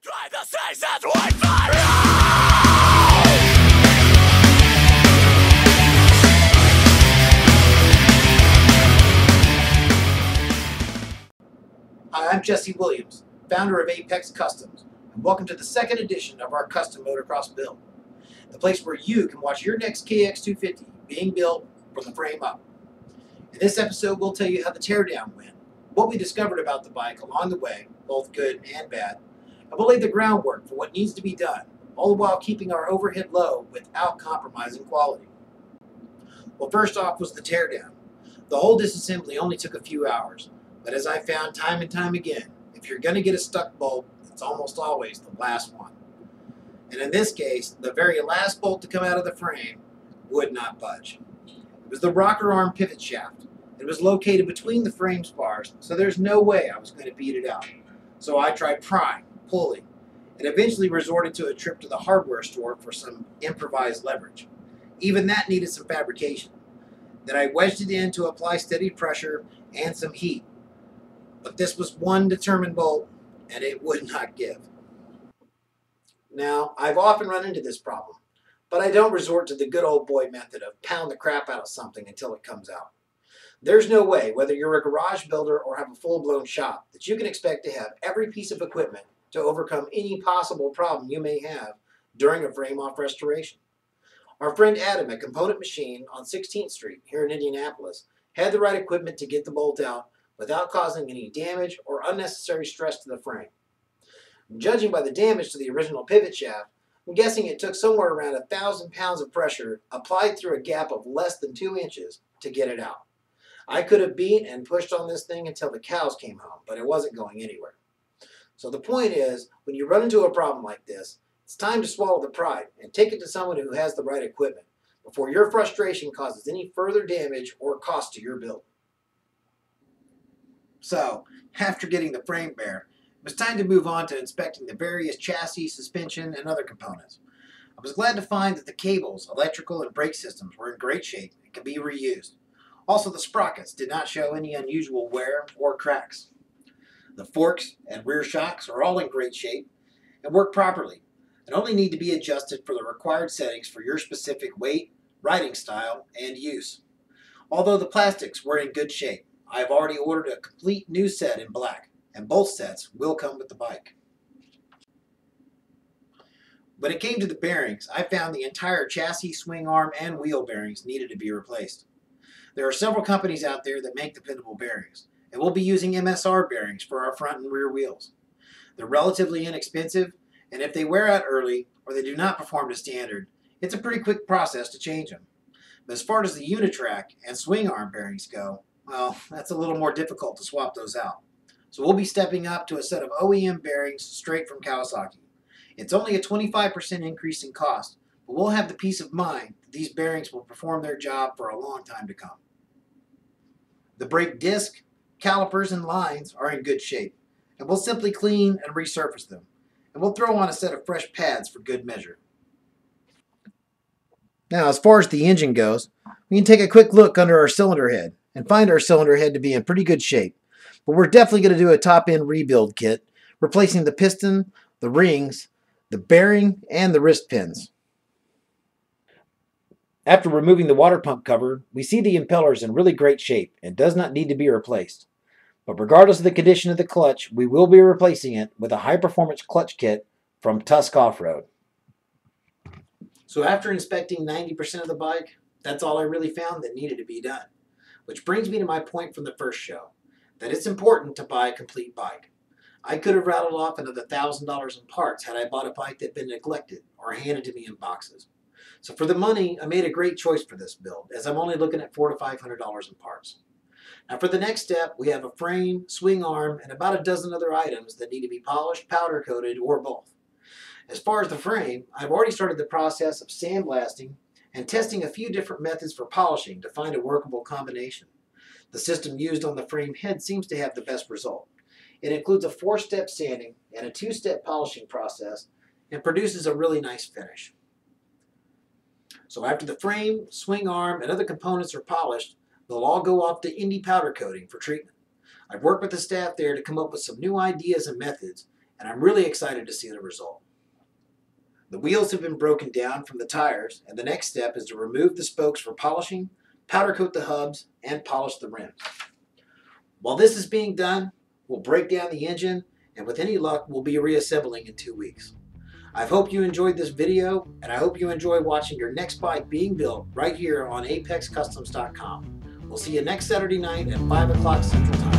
Drive the seasons with fire! Hi, I'm Jesse Williams, founder of Apex Customs, and welcome to the second edition of our custom motocross build, the place where you can watch your next KX250 being built from the frame up. In this episode, we'll tell you how the teardown went, what we discovered about the bike along the way, both good and bad, and we'll lay the groundwork for what needs to be done, all the while keeping our overhead low without compromising quality. Well, first off was the teardown. The whole disassembly only took a few hours, but as I found time and time again, if you're going to get a stuck bolt, it's almost always the last one. And in this case, the very last bolt to come out of the frame would not budge. It was the rocker arm pivot shaft. It was located between the frame spars, so there's no way I was going to beat it out. So I tried prying, pulling, and eventually resorted to a trip to the hardware store for some improvised leverage. Even that needed some fabrication. Then I wedged it in to apply steady pressure and some heat. But this was one determined bolt, and it would not give. Now, I've often run into this problem, but I don't resort to the good old boy method of pound the crap out of something until it comes out. There's no way, whether you're a garage builder or have a full-blown shop, that you can expect to have every piece of equipment to overcome any possible problem you may have during a frame-off restoration. Our friend Adam at Component Machine on 16th Street here in Indianapolis had the right equipment to get the bolt out without causing any damage or unnecessary stress to the frame. Judging by the damage to the original pivot shaft, I'm guessing it took somewhere around 1,000 pounds of pressure applied through a gap of less than 2 inches to get it out. I could have beat and pushed on this thing until the cows came home, but it wasn't going anywhere. So the point is, when you run into a problem like this, it's time to swallow the pride and take it to someone who has the right equipment before your frustration causes any further damage or cost to your build. So, after getting the frame bare, it was time to move on to inspecting the various chassis, suspension, and other components. I was glad to find that the cables, electrical, and brake systems were in great shape and could be reused. Also, the sprockets did not show any unusual wear or cracks. The forks and rear shocks are all in great shape and work properly and only need to be adjusted for the required settings for your specific weight, riding style, and use. Although the plastics were in good shape, I have already ordered a complete new set in black, and both sets will come with the bike. When it came to the bearings, I found the entire chassis, swing arm, and wheel bearings needed to be replaced. There are several companies out there that make dependable bearings, and we'll be using MSR bearings for our front and rear wheels. They're relatively inexpensive, and if they wear out early or they do not perform to standard, it's a pretty quick process to change them. But as far as the Unitrack and swing arm bearings go, well, that's a little more difficult to swap those out. So we'll be stepping up to a set of OEM bearings straight from Kawasaki. It's only a 25% increase in cost, but we'll have the peace of mind that these bearings will perform their job for a long time to come. The brake disc, calipers, and lines are in good shape, and we'll simply clean and resurface them. And we'll throw on a set of fresh pads for good measure. Now, as far as the engine goes, we can take a quick look under our cylinder head and find our cylinder head to be in pretty good shape. But we're definitely going to do a top-end rebuild kit, replacing the piston, the rings, the bearing, and the wrist pins. After removing the water pump cover, we see the impeller's in really great shape and does not need to be replaced. But regardless of the condition of the clutch, we will be replacing it with a high-performance clutch kit from Tusk Off-Road. So after inspecting 90% of the bike, that's all I really found that needed to be done. Which brings me to my point from the first show, that it's important to buy a complete bike. I could have rattled off another $1,000 in parts had I bought a bike that had been neglected or handed to me in boxes. So for the money, I made a great choice for this build, as I'm only looking at $400 to $500 in parts. Now for the next step, we have a frame, swing arm, and about a dozen other items that need to be polished, powder coated, or both. As far as the frame, I've already started the process of sandblasting and testing a few different methods for polishing to find a workable combination. The system used on the frame head seems to have the best result. It includes a 4-step sanding and a 2-step polishing process and produces a really nice finish. So after the frame, swing arm, and other components are polished, they'll all go off to Indy powder coating for treatment. I've worked with the staff there to come up with some new ideas and methods, and I'm really excited to see the result. The wheels have been broken down from the tires, and the next step is to remove the spokes for polishing, powder coat the hubs, and polish the rims. While this is being done, we'll break down the engine, and with any luck, we'll be reassembling in 2 weeks. I hope you enjoyed this video, and I hope you enjoy watching your next bike being built right here on apexcustoms.com. We'll see you next Saturday night at 5 o'clock Central Time.